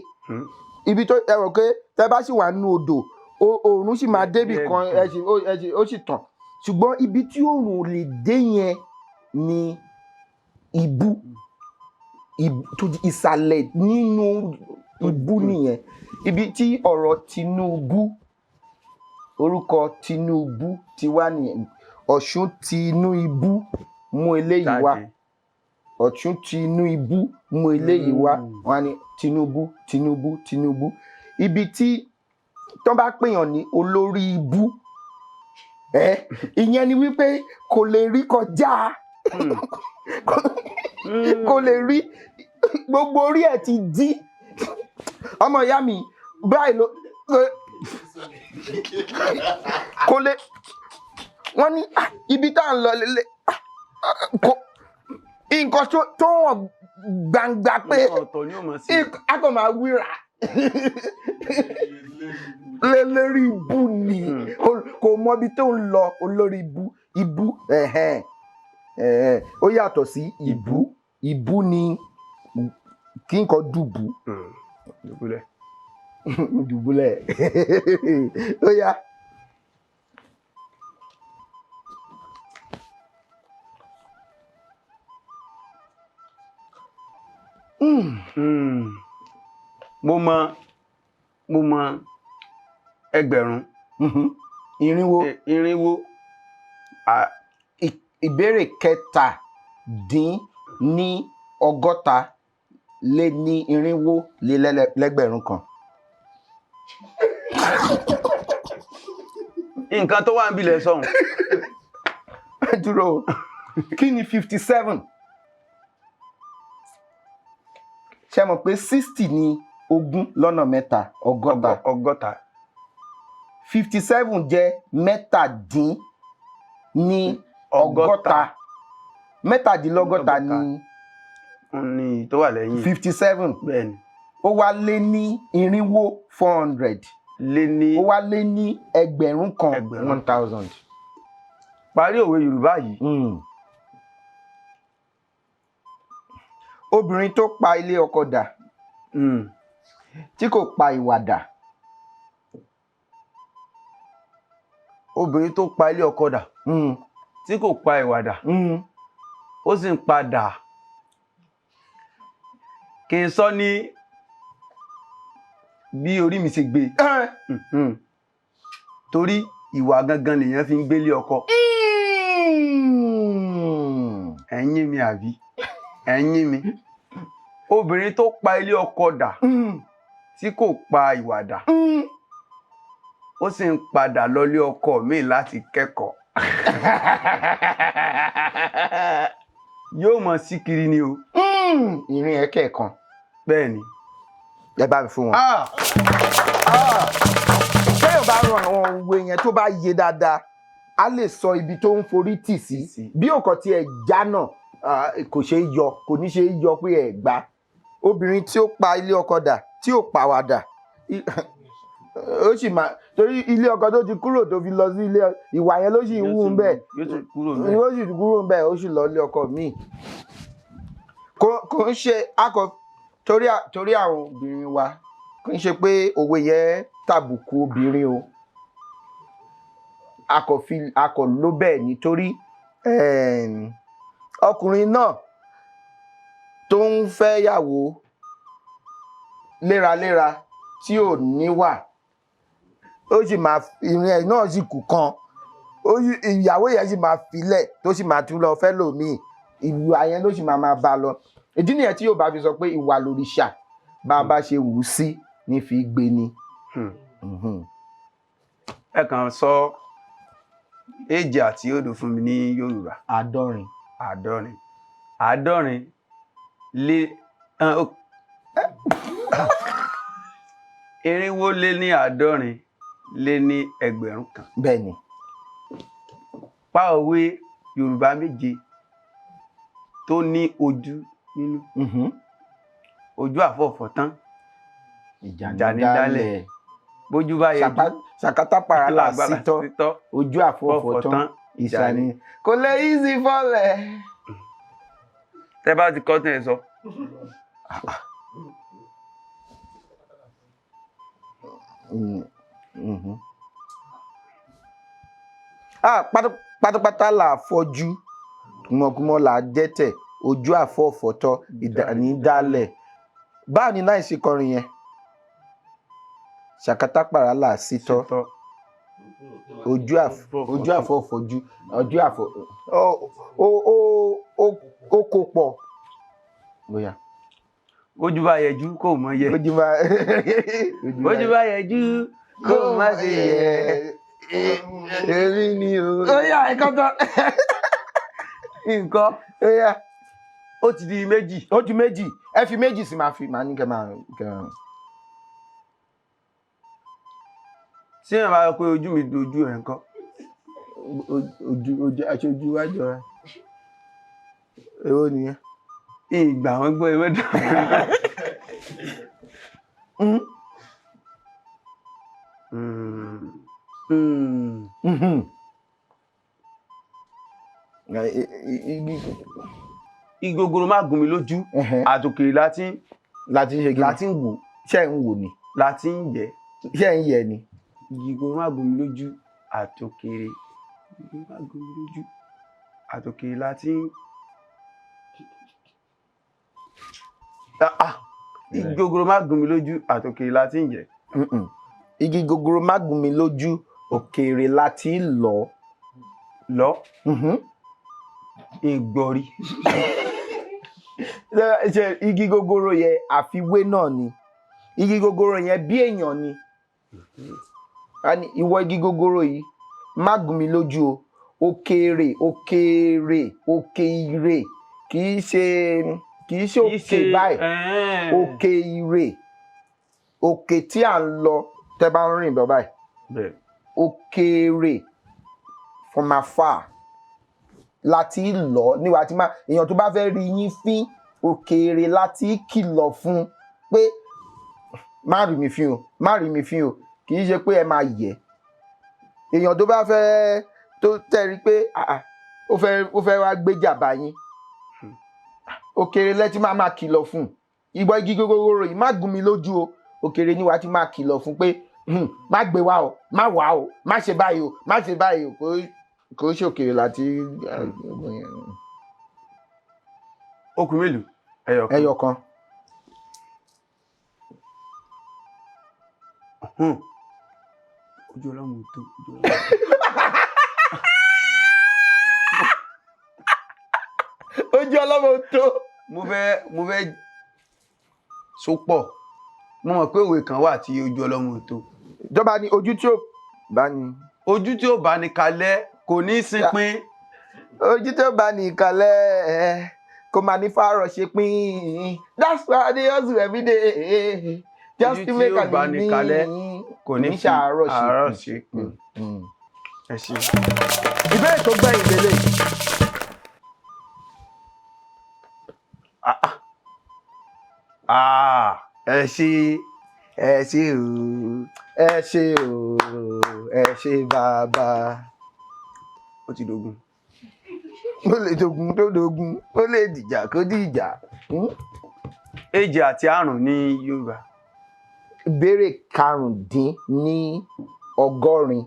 ibi tó ẹ rò pé tẹ́ bá sì wà nínú odò oòrùn sì máa débì kan ó sì tàn ṣùgbọ́n ibi tí oòrùn ò lè dé yẹn ni ibú tó ìsàlẹ̀ nínú ibú nìyẹn ibi tí ọ̀rọ̀ Tinubu orúkọ Tinubu ti wá nìyẹn Ọ̀ṣun ti inú ibú mú eléyìí wá Ọ̀ṣun ti inú ibú mú eléyìí wá wọn ni Tinubu ibi tí tọ́ bá pèèyàn ní olórí ibú ìyẹn ni wípé kò lè rí kọjá kò lè rí gbogbo orí ẹ̀ ti dí ọmọ ìyá mi báyìí ló kò lè wọ́n ní ibi tá à ń lọ lélẹ̀ nǹkan tó hàn gbangba pé a kò máa wíra lórí ibú ni kò mọ ibi tó ń lọ olórí ibú ó yàtọ̀ sí ibú ni kí nǹkan dùbúlẹ̀ ó yá. mo mọ ẹgbẹ̀rún. irinwó. ìbéèrè 17 lé ní irinwó lé lẹ́gbẹ̀rún kan. nǹkan tó wà ń bilẹ̀ sọ̀hún. dúró kí ni 57? ṣé mọ̀ pé 60 ni 20 ọgọ́ta 57 jẹ́ mẹ́tàdínlọ́gọ́ta ní tó wà lẹ́yìn 57 bẹ́ẹ̀ni ó wá lé ní irinwó 400 ó wá lé ní ẹgbẹ̀rún kan 1000. parí òwe Yorùbá yìí. obìnrin tó pa ilé ọkọ dà tí kò pa ìwà dà. obìnrin tó pa ilé ọkọ dà tí kò pa ìwà dà ó sì ń padà kí n sọ ní bí orí mi ṣe gbé torí ìwà gangan lèèyàn fi ń gbélé ọkọ. ẹ̀yin mi àbí ẹ̀yin mi obìnrin tó pa ilé ọkọ dà tí kò pa ìwà dà ó sì ń padà lọlé ọkọ mi láti kẹ́kọ̀ọ́. yóò mọ sí kiri ni o. ìrìn ẹ̀kẹ́ kan. bẹ́ẹ̀ ni. ẹ bá mi fún wọn. téèyàn bá ran àwọn òwe yẹn tó bá yé dáadáa a lè sọ ibi tó ń forí tì sí bí òkàn tí ẹ já náà kò ṣeé yọ kò ní ṣeé yọ pé ẹ gbà. obìnrin tí ó pa ilé ọkọ dà tí ò pàwàdà ó sì máa torí ilé ọkọ tó ti kúrò tó fi lọ sí ilé ìwà yẹn ló sì ń wú ń bẹ ó sì kúrò ń bẹ ó sì lọ ilé ọkọ míì kò ń ṣe akọ torí àwọn obìnrin wa kò ń ṣe pé òwe yẹn tàbùkù obìnrin o akọ ló bẹ́ẹ̀ nítorí ọkùnrin náà tó ń fẹ́ yàwó léraléra tí ò níwà ó sì máa ìrìn ẹ̀ náà sì kù kan ìyàwó yẹn sì máa filẹ̀ tó sì máa tún lọ fẹ́ lòmíì ìwà yẹn ló sì máa bá lọ ìdí nìyẹn tí yóò bá fi sọ pé ìwà lòrìṣà bá a bá ṣe wù ú sí ní fi gbé ni. ẹ kàn sọ èjì àti òdo fún mi ní Yorùbá. àádọ́rin lé irinwó lé ní àádọ́rin lé ní ẹgbẹ̀rún kan. bẹ́ẹ̀ni. pa òwe Yorùbá méje tó ní ojú nínú. ojú àfọ̀fọ̀tán ìjà ní dálẹ̀ bójú bá yẹ ṣàkátà parala sítọ́ ojú àfọ̀fọ̀tán ìjà ní kò lè easy fọ́lẹ̀. tẹ́ bá ti kọ́ tẹ̀ sọ. pátápátá là fọ́jú kùmọ̀kùmọ̀ là dẹ́tẹ̀ ojú àfọ̀fọ̀tán ìjà ní dálẹ̀ báwo ni náà ṣe kọrin yẹn ṣàkátà parala sítọ́ ojú àfọ̀fọ̀jú ojú àfọ̀ ó kó pọ̀ bóyá. ojú bá yẹjú kò mọ yẹ. ojú bá yẹjú kò má ṣe yẹ. èmi ni o. ó yá ẹ̀kọ́ tán. nǹkan ó ti di méjì. ó di méjì ẹ fi méjì sí máa ní kẹ máa. ṣé ẹ máa pé ojú mi dojú ẹ̀ ńkọ́. ojú wa jọra èwo nìyẹn. ìgbà wọn gbọ́ ewé dàn. igogoro má gún mi lójú àtòkèrè láti ń wò ṣe ń wò ni láti ń yẹ ṣe ń yẹ ni. igogoro má gún mi lójú àtòkèrè má gún mi lójú àtòkèrè láti ń. igi gogoro má gún mi lójú àtòkèrè láti ń yẹ. igi gogoro má gún mi lójú òkèèrè láti lọ. ìgbọ̀rí. ṣe igi gogoro yẹn àfiwé náà ni igi gogoro yẹn bí èèyàn ni ìwọ igi gogoro yìí má gún mi lójú o òkèèrè kì í ṣe òkè báyìí òkè ire òkè tí à ń lọ tẹ́ bá ń rìn bọ̀ báyìí òkèèrè from afar láti lọ níwà tí èèyàn tó bá fẹ́ rí yín fín òkèèrè láti kìlọ̀ fún pé má rí mi fín o kì í ṣe pé ẹ máa yẹ èèyàn tó bá fẹ́ tó tẹ̀rí pé ó fẹ́ wá gbéjà bá yín òkèèrè lẹ́tí máa kìlọ̀ fún ìgbọ́ igi gogoro yìí má gún mi lójú o òkèèrè níwà tí máa kìlọ̀ fún pé má gbé wá o má wá o má ṣe báyìí o má ṣe báyìí o kò ṣe òkèèrè láti. okùn mélòó. ẹyọ kan. ojú ọlọ́mọ tó ojú ọlọ́mọ tó. mo fẹ́ so pọ̀ mo mọ̀ pé òwe kan wà tí ojú ọlọ́mọ tó. ìjọba ní ojú tí ó bá ní. ojú tí ó bá ní kalẹ̀ kò ní sinpin. ojú tí ó bá ní kalẹ̀ kò máa ní fàárọ̀ ṣe pín. that's why I dey hustle every day. just to make a living kò ní fi àárọ̀ ṣe pín. ẹ ṣe. ìbéèrè tó gbẹ̀yìn lélẹ̀. ẹ ṣe o ẹ ṣe bàbá. ó ti dógún. ó lè dogun tó dogun ó lè dìjà kó dìjà. èje àti àrùn ní Yorùbá. Ìbéèrè 75.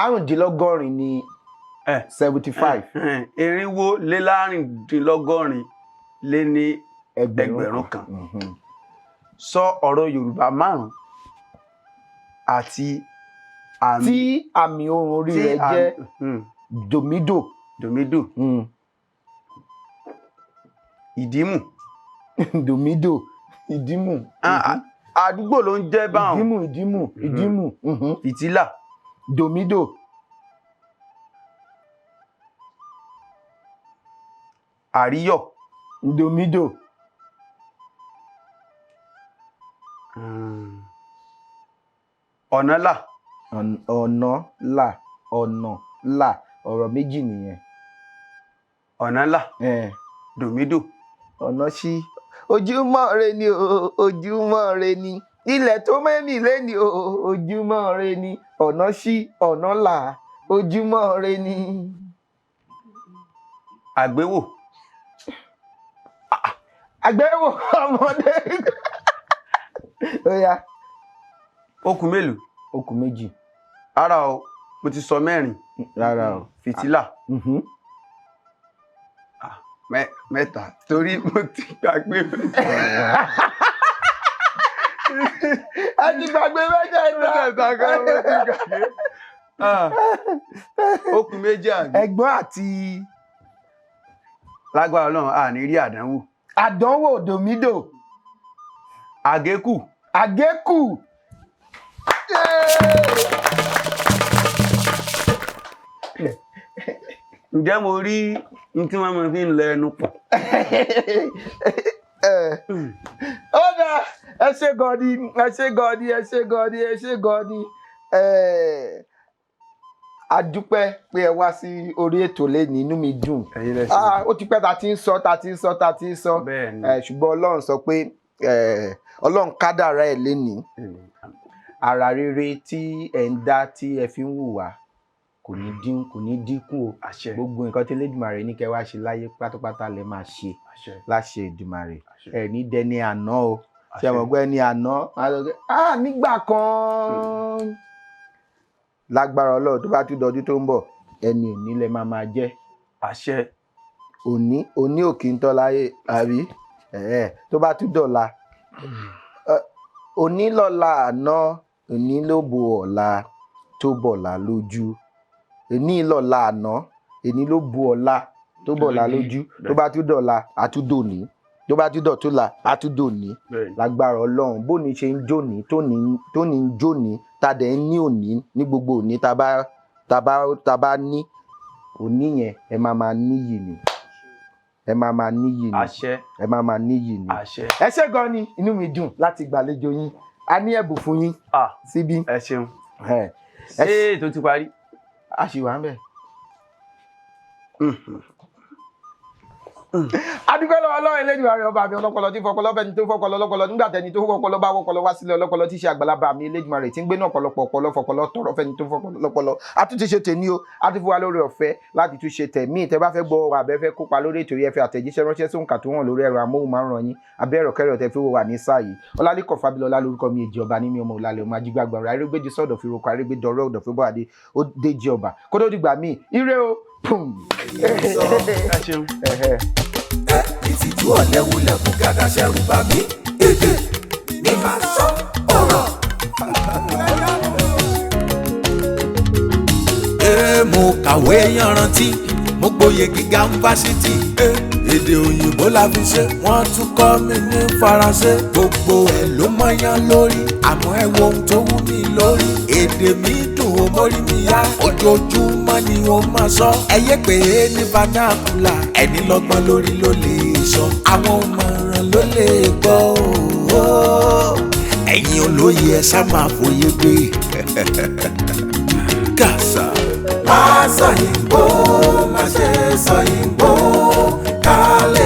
Àrùndínlọ́gọ́rin ni 75. Irinwó lé lárìndínlọ́gọ́rin lé ní ẹgbẹ̀rún kan. Sọ ọ̀rọ̀ Yorùbá 5 àti àmì tí àmì ohùn orí rẹ̀ jẹ́ dòmídò. dòmídò. Ìdímù. Dòmídò ìdímù. Àdúgbò ló ń jẹ́ báwọn. ìdímù. Fìtílà. Dòmídò. Àríyọ̀. Dòmídò. Ọ̀nàlà. ọ̀nà ọ̀rọ̀ méjì nìyẹn. Ọ̀nàlà. Dòmídò. Ọ̀nà sí. Ojúmọ́ re ni o, ojúmọ́ re ni. Ilẹ̀ tó mẹ́mì lẹ́ni o, ojúmọ́ re ni. Ọ̀nà sí, ọ̀nà là, ojúmọ́ re ni. Àgbéwò. Àgbéwò ọmọdé. Ó yá. Okùn mélòó? Okùn méjì. Rárá o, mo ti sọ 4. Rárá o. Fìtílà. 3 torí mo ti gbàgbé. A ti gbàgbé mẹ́tẹ̀ẹ̀ta kan mo ti gbàgbé. Okùn méjì àbí. Ẹ̀gbọ́n àti lágbára Ọlọ́run a ní rí àdánwò. Àdánwò dòmídò. Àgékù. Àgékù. Ǹjẹ́ mo rí n tí wọ́n máa fi ń lẹ ẹnu pọ̀? Ó dà, ẹ ṣé gọ́ọ̀dì. A dúpẹ́ pé ẹ wá sí orí ètò lẹ́ni, inú mi dùn. Ó ti pẹ́ ta ti ń sọ. Bẹ́ẹ̀ni. Ṣùgbọ́n Ọlọ́run sọ pé Ọlọ́run kádàrá ẹ̀ lẹ́ni. Ara rere tí ẹ ń dá tí ẹ fi ń hùwà kò ní dínkù o. Gbogbo nǹkan tí Elédùmarè ní kẹ́ wá ṣe láyé pátápátá lẹ máa ṣe láṣẹ Èdùmarè. Ẹ ní dẹni àná o. Ṣé ẹ mọ̀ pé ẹni àná nígbà kan lágbára Ọlọ́run tó bá tún dọdún tó ń bọ̀ ẹni òní lẹ máa jẹ́. Àṣẹ. Òní ò kí ń tọ́ láyé àbí tó bá tún dọ̀la òní lọ́la àná òní ló bo ọ̀la tó bọ̀la lójú. Òní lọ́la àná òní ló bo ọ̀la tó bọ̀la lójú. Tó bá tún dọ̀la àtúndòní. Tó bá tún dọ̀túnla àtúndòní. Lágbára Ọlọ́run bóni ṣe ń jóni tóní ń jóni tàdé ń ní òní ní gbogbo òní tá bá ní òní yẹn ẹ máa níyì ni. Àṣẹ. Ẹ máa níyì ni. Àṣẹ. Ẹ ṣé gan ni, inú mi dùn láti gbàlejò yín. A ní ẹ̀bùn fún yín síbí. Ẹ ṣeun. Ṣé ètò ti parí? A ṣì wà ń bẹ̀. Adúpẹ́ lọ́wọ́ Ọlọ́run Elédùmarè ọba mi ọlọ́pọlọ tí fọpọlọ fẹ́ni tó fọpọlọ lọ́pọlọ nígbà tẹni tó fọpọlọ bá wọpọlọ wá sílẹ̀ ọlọ́pọlọ tí ṣe àgbàlagbà mi Elédùmarè tí ń gbé náà ọ̀pọ̀lọpọ̀ ọpọlọ fọpọlọ tọrọ fẹ́ni tó fọpọlọ lọ́pọlọ. A tún ti ṣe tèmi o, a ti fún wa lórí ọ̀fẹ́ láti tún ṣe tẹ̀mí. Tẹ́ bá fẹ́ gbọ́ wa abẹ́ fẹ́ kópa lórí ètò yẹn fẹ́ àtẹ̀jíṣẹ́ ránṣẹ́ sóhun tó hàn lórí ẹ̀rọ amóhùnmáwòrán yín abẹ́ ẹ̀rọ kẹrẹ ọ̀tẹ̀ fi wò wà ní sáà yìí. Ọlálékọ̀ Fábílọ́lá lórúkọ mi, èjì ọba ní mi ọmọ òlàlẹ̀ ọmọ ajígbàgbà rẹ̀ arégbèjì sọ́dọ̀ fi roko arégbèjì ọ̀rọ̀ ọ̀dọ̀ fi bọ́ adé ó déjì ọba kó tó dìgbà míì ire o. Ìtìjú ọ̀lẹ́wulẹ̀ fún gàdá ṣẹ́rù bà mí. Èdè ní máa sọ ọ̀rọ̀. Mo kàwé yanrantí, mo gboyè gíga fásitì. Èdè òyìnbó la fi ṣe, wọ́n tún kọ́ mi ní Faransé. Gbogbo ẹ̀ ló mọ́yán lórí, àmọ́ ẹ wo ohun tó wú mi lórí. Èdè mi dùn ó mórí mi yá, ojoojúmọ́ ni wọ́n máa sọ. Ẹ yé pé ní vernacular, ẹni lọ́gbọ́n lórí ló lè sọ. Àwọn ọmọràn ló lè gbọ́ o. Ẹ̀yin olóye ẹ sá máa fòye gbé. Gàṣà. Má sọ Ìgbò, má ṣe sọ Ìgbò, ká lè